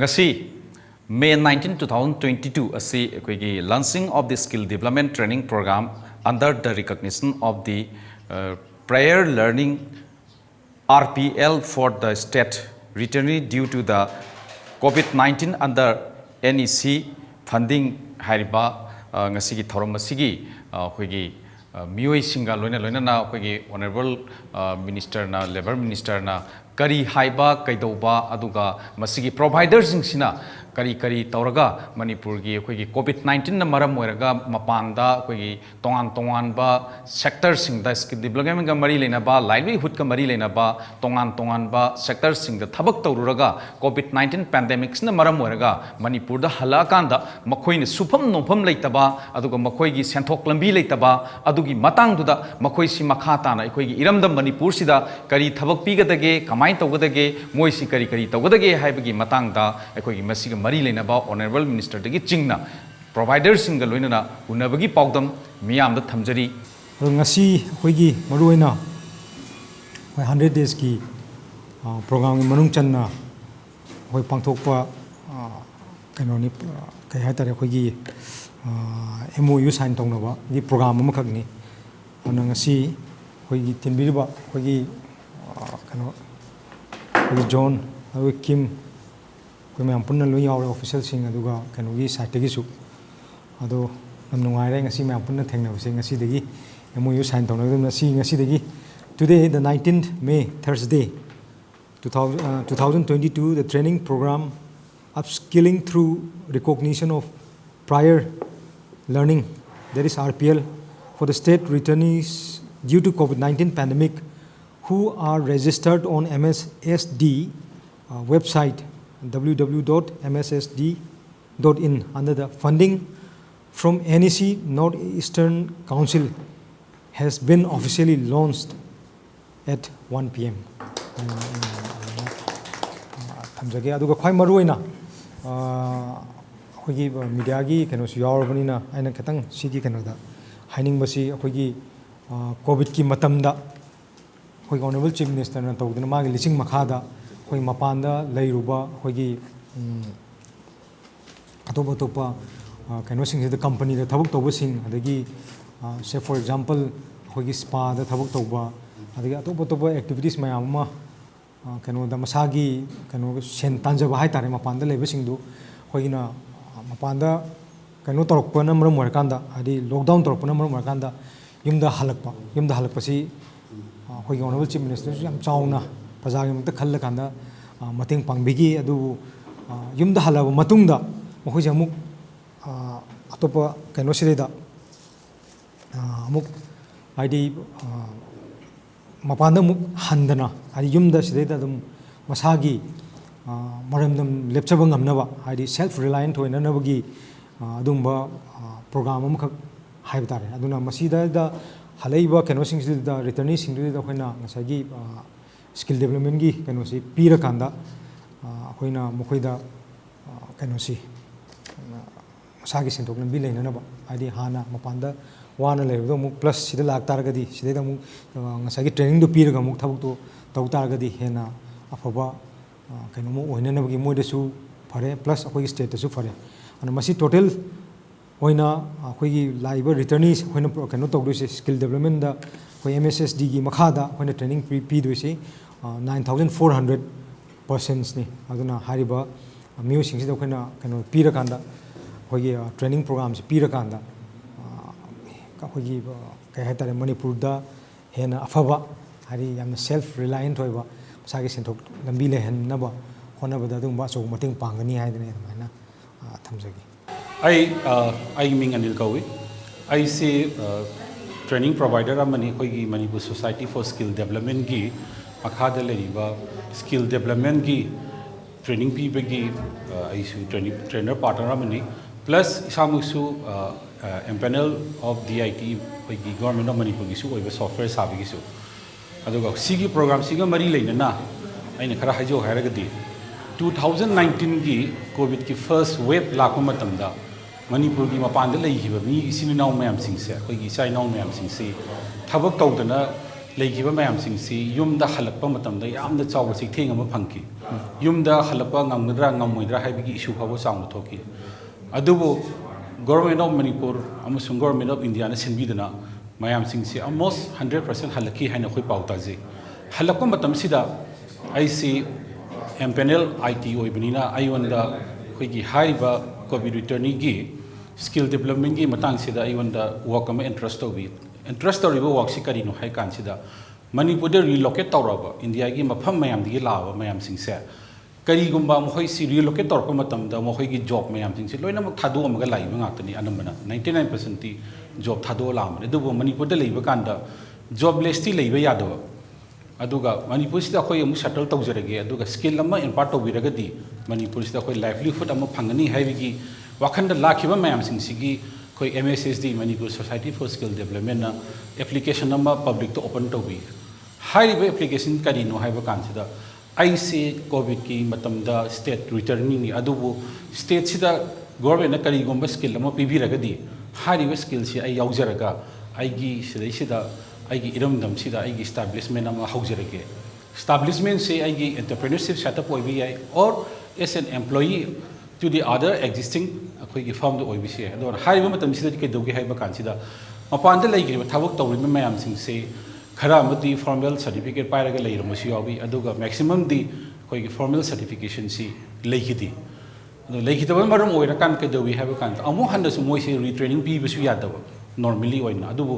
Ngasi May 19, 2022 asi akoigi launching of the skill development training program under the recognition of the prior learning RPL for the state returnee due to the COVID-19 under NEC funding hariba ngasi gi thorom asigi akoigi miyoi singa loina na akoigi honorable minister na labor minister na Kari haiba kaidoba aduga masigi providers sina Kari tauraga Manipur gi akoigi COVID-19 na maram oiraga mapanda akoigi tongan ba sector sing da skill development ga mari lena ba livelihood ka mari lena ba tongan ba sector sing da thabak taururaga COVID-19 pandemics na maram oiraga Manipur da halakanda makhoi ne sufam nofam leitaba aduga makhoi gi senthok lambi leitaba adugi matang duda makhoi si makha tana akoigi iramda Manipur sida Kari thabak pigadage kamai tawgadage moi si Kari tawgadage haibagi matang da akoigi masiga mari lena ba honorable minister dagi chingna providers single loina unabagi paudam miyam da thamjari ngasi hoigi maruina 100 days ki program gi manung channa hoi pangthokpa kanoni kai hatare hoigi MOU sign tongnaba gi program ama khakni ana ngasi hoigi tinbiriba hoigi kano hoigi John hoigi Kim koi ma'am पुन्ना लोई यावरे official सिंग अदुगा कनोगी site गी सु अदो हम नुंगाइरे ngasi ma'am पुन्ना थेंगनाबसे ngasi दगी MOU साइन तौनगदम ngasi दगी today the 19th May Thursday 2022 the training program upskilling through recognition of prior learning, that is RPL, for the state returnees due to COVID-19 pandemic who are registered on MSSD website www.mssd.in under the funding from NEC Northeastern Council has been officially launched at 1 p.m. Thamjage aduga khwai maruina akhoi media gi keno su yawarbanina aina khatang sigi keno da haining basi akhoi covid ki matamda akhoi honorable chief minister na tawduna magi lising makhada akhoi mapanda leiruba akhoi atopa keno sing the company da thabuk tawba sing adagi say for example akhoi spa da thabuk tawba adagi atopa activities mayam ma keno da masagi keno sen tanjaba hai tare mapanda leba singdu hoina mapanda keno torokpa na maram warkanda adi lockdown torokpa na maram warkanda yumda halakpa si hoi honorable chief minister yam chauna pajagi mukta khalla kanda mating pangbigi adu yumda halaba matungda mohoi jamuk atopa keno sireda amuk adi mapanda muk handana adi yumda sireda dum masagi maramdam lepchaba ngamnaba adi self reliant hoina nabagi adumba program amkhak haibtare aduna masida da halaiba keno sing da returning sing da hoina ngasagi skill development gi keno si pira kanda hoina mokhoida keno si masagi sentok lambi leina ba adi hana mapanda wana leibdo muk plus sida lak taragadi sida muk ngasagi training do pira ga muk thabuk to taw taragadi hena afaba keno mo hoina nabagi moida su phare plus akoi state su phare ana masi total hoina akoi laiba returnees hoina keno tawduse skill development da hoi MSSD gi makhada hoina training pi doise 9400 persons ni aduna hariba music sida hoina keno pira kanda hoi training programs pira kanda hoi kai hatare Manipur da hena afaba hari yamna self reliant hoiba sagi senthok lambi le hen naba hona bada dung ba chok mating pangani haidane maina thamjagi I ming anil kawi I say training provider amani khoi Manipur Society for Skill Development gi makhada leriba skill development gi training pi bagi I su trainer partner amani plus isamusu empanel of DIT khoi government of Manipur gi su oiba software sabi gi su aduga sigi program siga mari leina na aina khara hajo hairagadi 2019 gi covid ki first wave lakpa matamda Manipur gi mapanda leihiba mi isini naw mayam singse khoi gi sai naw mayam singse thabak tawdana लेखिबा मयाम सिंगसी युमदा हलकपा मतमदा यामदा चाव सिथेंग अमा funky युमदा हलकपा ngamgdra ngamoidra haibigi issue phabo changmo thoki adubu government of manipur amasung government of india na sinbidana mayam singsi almost 100% halaki haina khoi pauta je halakpa matam sida IC MPNL IT oibnina ayonda khoigi haiba covid returnee gi skill development gi matang sida ayonda work ama interest tobi interest toriba work si kari no hai kan sida manipur de relocate tawraba india gi mafam mayam digi lawa mayam singse kari gumba mohoi si relocate torpa matam da mohoi gi job mayam singse loina mak thadu amaga laiba ngakani anambana 99% ti job thadu lam edu manipur de leiba kanda jobless ti leiba yado aduga manipur sida khoi amu settle tawjarage aduga skill ama impart tawiragadi manipur sida khoi livelihood ama phangani haibigi wakhanda lakhiba mayam singsigi khoi MSSD manipur society for skill development na application nama public to open tawbi hairiba application kari no haiba kansida IC covid ki matamda state returning ni adubu state sida government na kari gomba skill ama pibiragadi hairiba skill si ai yaujaraga aigi sida aigi iramdam sida aigi establishment ama haujarage establishment se aigi entrepreneurship setup oibi ai or as an employee to the other existing akhoi gi firm do oibi se adon haiba matam sida ke dogi haiba kan sida mapan da laigi ba thabak tawri mayam sing se khara amati formal certificate pairaga leiramasu yawi aduga maximum di akhoi gi formal certification si leigidi ado leigidaba maram oira kan ke dogi haiba kan amu handa su moi se retraining pi bisu yadaba normally oina adubu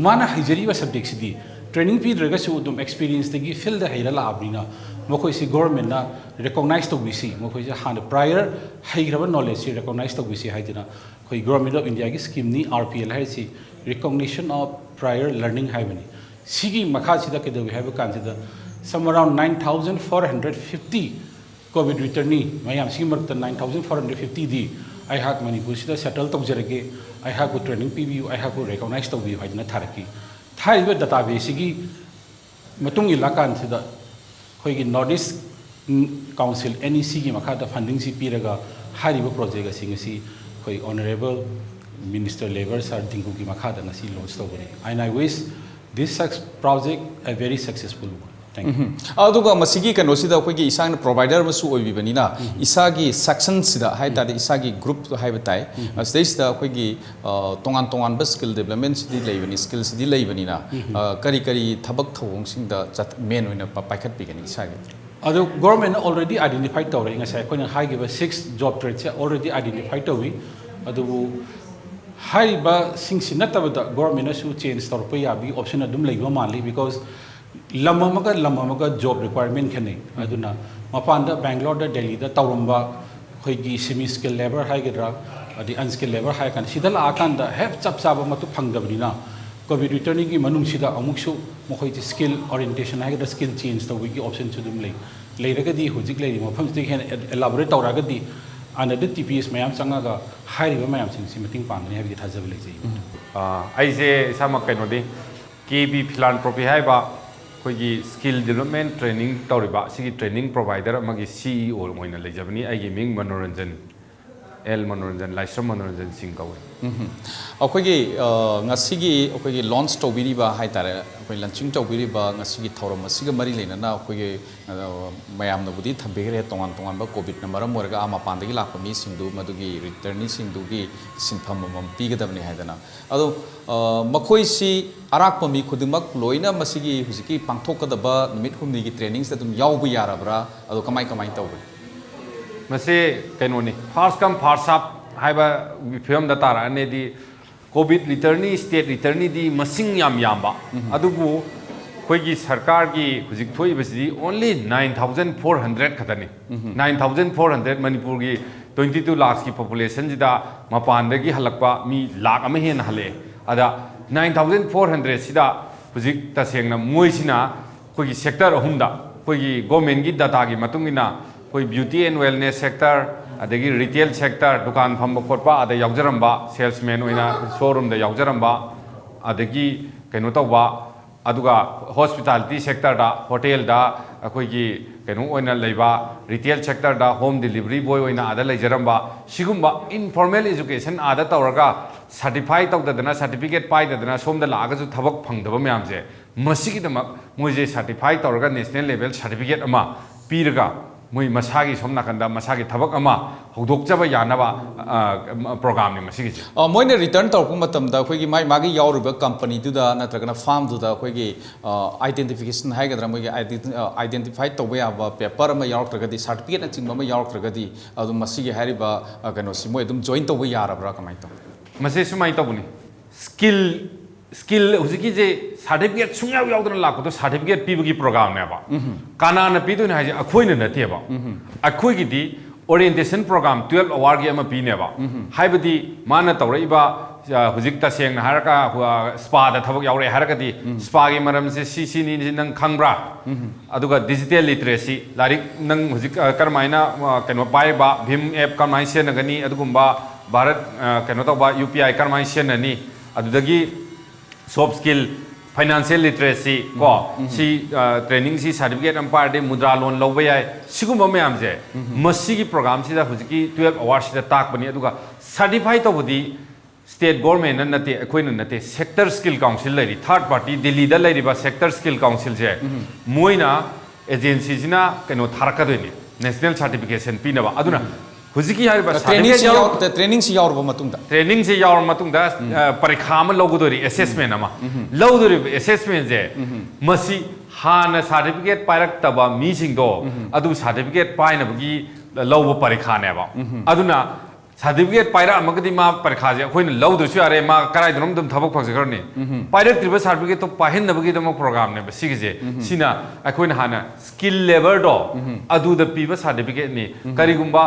mana hijari ba subject sidi training pi draga su dum experience tegi field da haira la abrina mokoi si government na recognize to bisi mokoi ja han prior hairaba knowledge si recognize to bisi haidina khoi government of india gi scheme ni RPL hai si recognition of prior learning haibani sigi makha sida ke dogi haiba kan sida some around 9450 covid returnee mayam sigi marta 9450 di I have manipur sida settle tawjarage I have a training PBU I have a recognize to be haidina tharaki thaiba database gi matung ilakan sida khoi gi northeast council NEC gi makha da funding si piraga hariba project asing si khoi honorable minister labor sir dingku gi makha da nasi launch tawbani and I wish this project a very successful one. Thank you. Aduga masigi kano sida khoi gi isang provider masu oibi na isagi section sida hai ta isagi group hai batai stage da khoi gi tongan ba skill development sidi leibani skill sidi leibani na kari kari thabak thawong sing da main oina paikhat bigani isagi adu government already identified tawre ngasai khoi na hai gi ba 6 job trades already identified tawi adu hai ba sing sinataba da government su change torpa yabi option adum leiba mali because lamamaga job requirement khane aduna mapanda bangalore da delhi da tawramba khoi gi semi skill labor haigedra adi unskilled labor hai kan sidal akan da have chap chaba matu phangdabrina covid returning gi manung sida amuksu mokhoi ji skill orientation haigedra skill change tawi gi option chu dum leiragadi hojik leiri mafam ti hen elaborate tawragadi another TPS mayam changaga hairiba mayam sing si meeting pangani habi thajab lejai ai je sama kainodi KB philanthropy haiba khoi skill development training tawriba sigi training provider amagi CEO moina lejabani aigi ming manoranjan L manoranjan laisram manoranjan sing kawe akhoi ngasigi akhoi launch tawbiriba hai tare akhoi launching tawbiriba ngasigi thoram asiga mari leina na akhoi mayam na budi thambegre tongan ba covid na maram moraga ama pandagi lakpa mi singdu madugi returnee singdu gi sinpham mam pigadabni haidana ado makhoi si arakpa mi khudimak loina masigi hujiki pangthokadaba numit humni gi training sa dum yawbu yarabra ado kamai tawbe mase kainoni first come first up haiba film da tara ne di covid returnee state returnee di masing yamba adubu khoi gi sarkar gi hujik thoi basi only 9400 khatani 9400 manipur gi 22 lakhs ki population jida mapan da gi halakpa mi lakh ama hen hale ada 9400 sida hujik tasengna moi sina khoi gi sector ahumda khoi gi government gi data gi matungina koi beauty and wellness sector adagi retail sector dukan phamba khotpa ada yaujaramba salesman oina showroom da yaujaramba adagi kaino tawba aduga hospitality sector da hotel da ꯑꯩꯈꯣꯏꯒꯤ ꯀꯩꯅꯣ ꯑꯣꯏꯅ ꯂꯩꯕ retail ꯁꯦꯛꯇꯔꯗ home delivery ꯕꯣꯏ ꯑꯣꯏꯅ ꯑꯥꯗ ꯂꯩꯖꯔꯝꯕ ꯁꯤꯒꯨꯝꯕ informal education ꯑꯥꯗ ꯇꯧꯔꯒ ꯁꯔꯇꯤꯐꯥꯏ ꯇꯧꯗꯗꯅ ꯁꯔꯇꯤꯐꯤꯀꯦꯠ ꯄꯥꯏꯗꯗꯅ ꯁꯣꯝꯗ ꯂꯥꯛꯑꯒꯁꯨ ꯊꯕꯛ ꯐꯪꯗꯕ ꯃꯌꯥꯝꯁꯦ ꯃꯁꯤꯒꯤꯗꯃꯛ ꯃꯣꯏꯁꯦ ꯁꯔꯇꯤꯐꯥꯏ ꯇꯧꯔꯒ ꯅꯦꯁꯅꯦꯜ ꯂꯦꯚꯦꯜ ꯁꯔꯇꯤꯐꯤꯀꯦꯠ ꯑꯃ ꯄꯤꯔꯒ ꯃꯣꯏ ꯃꯁꯥꯒꯤ ꯁꯣꯝ ꯅꯥꯀꯟꯗ ꯃꯁꯥꯒꯤ ꯊꯕꯛ ꯑꯃ ꯍꯧꯗꯣꯛꯆꯕ ꯌꯥꯅꯕ ꯄ꯭ꯔꯣꯒ꯭ꯔꯥꯝꯅꯤ ꯃꯁꯤꯒꯤꯁꯦ ꯃꯣꯏꯅ ꯔꯤꯇꯔꯟ ꯇꯧꯔꯛꯄ ꯃꯇꯝꯗ ꯑꯩꯈꯣꯏꯒꯤ ꯃꯥꯒꯤ ꯌꯥꯎꯔꯤꯕ ꯀꯝꯄꯅꯤꯗꯨꯗ ꯅꯠꯇ꯭ꯔꯒꯅ ꯐꯥꯔꯝꯗꯨꯗ ꯑꯩꯈꯣꯏꯒꯤ ꯑꯥꯏꯗꯦꯟꯇꯤꯐꯤꯀꯦꯁꯟ ꯍꯥꯏꯒꯗ꯭ꯔꯥ ꯃꯣꯏꯒꯤ ꯑꯥꯏꯗꯦꯟꯇꯤꯐꯥꯏ ꯇꯧꯕ ꯌꯥꯕ ꯄꯦꯄꯔ ꯑꯃ ꯌꯥꯎꯔꯛꯇ꯭ꯔꯒꯗꯤ ꯁꯥꯔꯇꯤꯐꯤꯀꯦꯠꯅꯆꯤꯡꯕ ꯑꯃ ꯌꯥꯎꯔꯛꯇ꯭ꯔꯒꯗꯤ ꯑꯗꯨꯝ ꯃꯁꯤꯒꯤ ꯍꯥꯏꯔꯤꯕ ꯀꯩꯅꯣꯁꯤ ꯃꯣꯏ ꯑꯗꯨꯝ ꯖꯣꯏꯟ ꯇꯧꯕ ꯌꯥꯔꯕ꯭ꯔꯥ ꯀꯃꯥꯏꯅ ꯇꯧ ꯃꯁꯤ ꯁꯨꯃꯥꯏꯅ ꯇꯧꯕꯅꯤ ꯁ꯭ꯀꯤꯜ ꯍꯧꯖꯤꯛꯀꯤꯁꯦ ꯁꯥꯔꯇꯤꯐꯤꯀꯦꯠ ꯁꯨꯡꯌꯥꯎ ꯌꯥꯎꯗꯅ ꯂꯥꯛꯄꯗꯣ ꯁꯥꯔꯇꯤꯐꯤꯀꯦꯠ ꯄꯤꯕꯒꯤ ꯄ꯭ꯔꯣꯒ꯭ꯔꯥꯝꯅꯦꯕ ꯀꯅꯥꯅ ꯄꯤꯗꯣꯏꯅꯣ ꯍꯥꯏꯁꯦ ꯑꯩꯈꯣꯏꯅ ꯅꯠꯇꯦꯕ ꯑꯩꯈꯣꯏꯒꯤꯗꯤ ꯑꯣꯔꯤꯌꯦꯟꯇꯦꯁꯟ ꯄ꯭ꯔꯣꯒ꯭ꯔꯥꯝ 12 ꯑꯋꯥꯔꯒꯤ ꯑꯃ ꯄꯤꯅꯦꯕ ꯍꯥꯏꯕꯗꯤ ꯃꯥꯅ ꯇꯧꯔꯛꯏꯕ ꯍꯧꯖꯤꯛ ꯇꯁꯦꯡꯅ ꯍꯥꯏꯔꯒ ꯁ꯭ꯄꯥꯗ ꯊꯕꯛ ꯌꯥꯎꯔꯛꯑꯦ ꯍꯥꯏꯔꯒꯗꯤ ꯁ꯭ꯄꯥꯒꯤ ꯃꯔꯝꯁꯦ ꯁꯤꯅꯤ ꯅꯪ ꯈꯪꯕ꯭ꯔꯥ ꯑꯗꯨꯒ ꯗꯤꯖꯤꯇꯦꯜ ลิꯇꯔꯦꯁꯤ ꯂꯥꯏꯔꯤꯛ ꯅꯪ ꯍꯧꯖꯤꯛ ꯀꯔꯝꯍꯥꯏꯅ ꯀꯩꯅꯣ ꯄꯥꯏꯕ ꯚꯤꯝ ꯑꯦꯞ ꯀꯔꯝꯍꯥꯏꯅ ꯁꯤꯖꯤꯟꯅꯒꯅꯤ ꯑꯗꯨꯒꯨꯝꯕ ꯚꯥꯔꯠ ꯀꯩꯅꯣ ꯇꯧꯕ UPI ꯀꯔꯝꯍꯥꯏꯅ ꯁꯤꯖꯤꯟꯅꯅꯤ ꯑꯗꯨꯗꯒꯤ soft skill financial literacy ko si training si certificate am parde mudra loan lawba yai sigumba mayam je masigi program si da hujiki 12 hours si da tak bani aduga certify to budi state government na nate akoina nate sector skill council lai third party delhi da lai ba sector skill council je moina agency sina keno tharaka doini national certification pinaba aduna hujiki hariba training si yaur ba matungda training si yaur matungda parikha ama logudori assessment ama logudori assessment je masi hana certificate pairak taba mi singdo adu certificate paina bagi lawba parikha ne ba aduna certificate paira amagadi ma parikha je akoina lawdusu yare ma karai drum dum thabak phagjarni pairak triba certificate to pahin nabagi dum program ne ba sigije sina akoina hana skill level do adu da piba certificate ni karigumba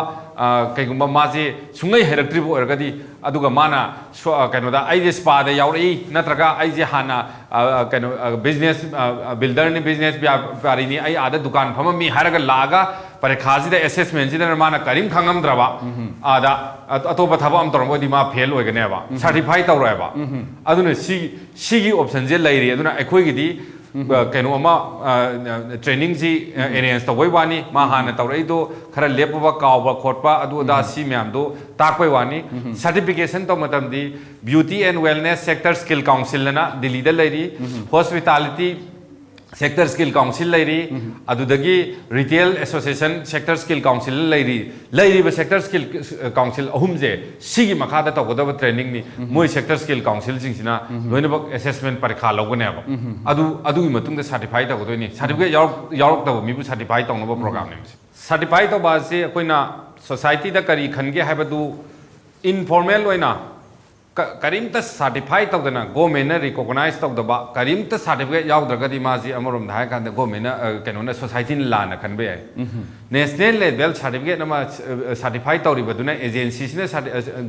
kaigumba maje sungai heraktribu orgadi aduga mana kaino da ai spa da yauri natraga ai je hana kaino business builder ni business byapari ni ai ada dukan phama mi haraga laga parikhaji da assessment ji da mana karim khangam draba ada atoba thaba am torbo di ma fail oigane ba certify tawra ba aduna sigi option je lairi aduna akhoi gi di kaino ama training ji arrange to wani ma hana tawrai do khara lepa kawa khotpa adu da si myam do takpai wani certification to matam di beauty and wellness sector skill council na delhi da lairi hospitality sector skill council lairi adudagi retail association sector skill council lairi ba sector skill council ahum je sigi makhada to goda training ni moi sector skill council sing sina loina ba assessment parikha logone ba adu gi matung da certify ta godoi ni certificate yarok ta mi bu certify ta no program ni certify to ba se koina society da kari khange habadu informal loina karimta certify tawdana government na recognize tawdaba karimta certificate yaudragadi maji amorom dhai kan government na kenona society ni lana khanbe ai national level certificate nama certify tawri baduna agency sina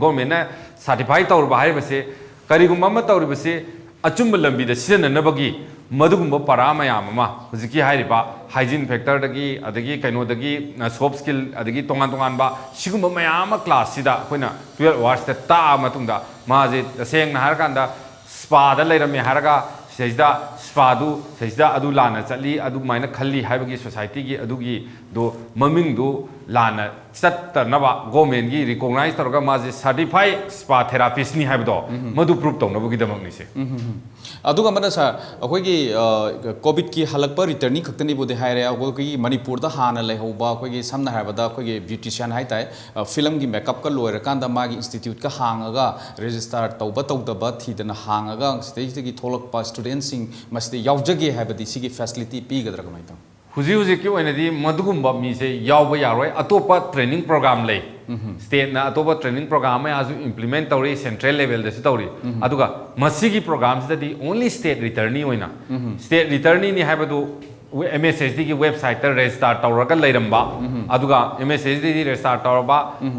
government na certify tawr ba hai base karigumba ma tawri base achumba lambi da sina na bagi madugumba parama yamama hujiki hairiba hygiene factor dagi adagi kaino dagi soft skill adagi tongan ba sigumba mayama class sida koina 12 hours ta matungda maje seng na harkanda spa da leirame haraga seida spa du seida adu lana chali adu maina khalli haibagi society gi adugi do maming du lana chatta naba government gi recognize toroga maje certify spa therapist ni haibdo madu proof tawnabugi damak ni se aduga mana sa akoigi covid ki halakpa returning khaktani bode haire akoigi manipur da hana lehoba akoigi samna habada akoigi beautician hai tai film gi makeup ka loira kanda magi institute ka hangaga register tawba tawdaba thidana hangaga stage gi tholakpa student sing masti yaujage habadi sigi facility pi gadra kamai ta huji ki oina di madugumba mi se yawba yaroi atopa training program lei state na atopa training program ai azu implement tawri central level da se tawri aduga masigi programs da di only state returnee oina state returnee ni habadu MSSD ki website ta register tawraga leiramba aduga MSSD di register tawraba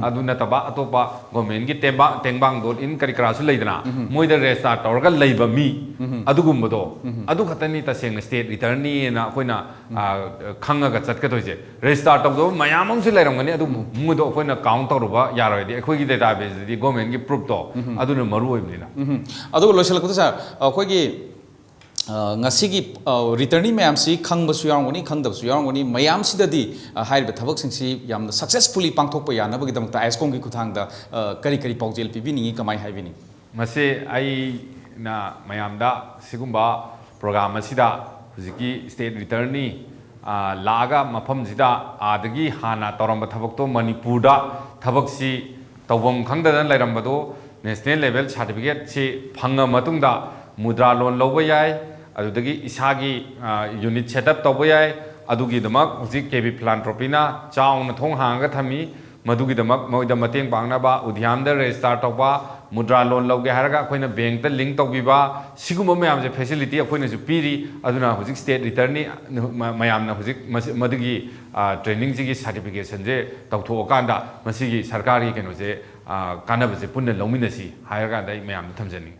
adu nataba atopa government ki tengbang.in kari karasu leidana moida register tawraga leiba mi adugumba do adu khatani ta seng state returnee na koina khanga ga chat ka toje register tawdo mayamam su leiramgani adu mudo koina count tawruba yaroi di khoi gi database di government ki proof to adu na maru oibnina adu loisal ko sa khoi gi ngasi returning mayam si khangbasu yarangoni khangdabsu yarangoni mayam sidadi hairiba thabak singsi yamna successfully pangthokpa yanaba gidamta ISCOM gi kuthangda kari kari paujel pibini kamai haibini mase ai na mayamda sigumba program asida hujiki state returning laga mafam sida adagi hana toramba thabak to manipurda thabak si tawbam khangda lairambado national level certificate si phanga matungda mudra loan loba yai adudagi isagi unit setup toba yai adugi damak hujik KB philanthropy na chauna thong hanga thami madugi damak moida mateng pangna ba udhyam da register toba mudra loan loge haraga akoina bank ta link tobiba siguma mayam je facility akoina ju piri aduna hujik state return ni mayam na hujik madugi training ji certification je tawtho okanda masigi sarkari keno je kanaba je punna lominasi haraga dai mayam thamjani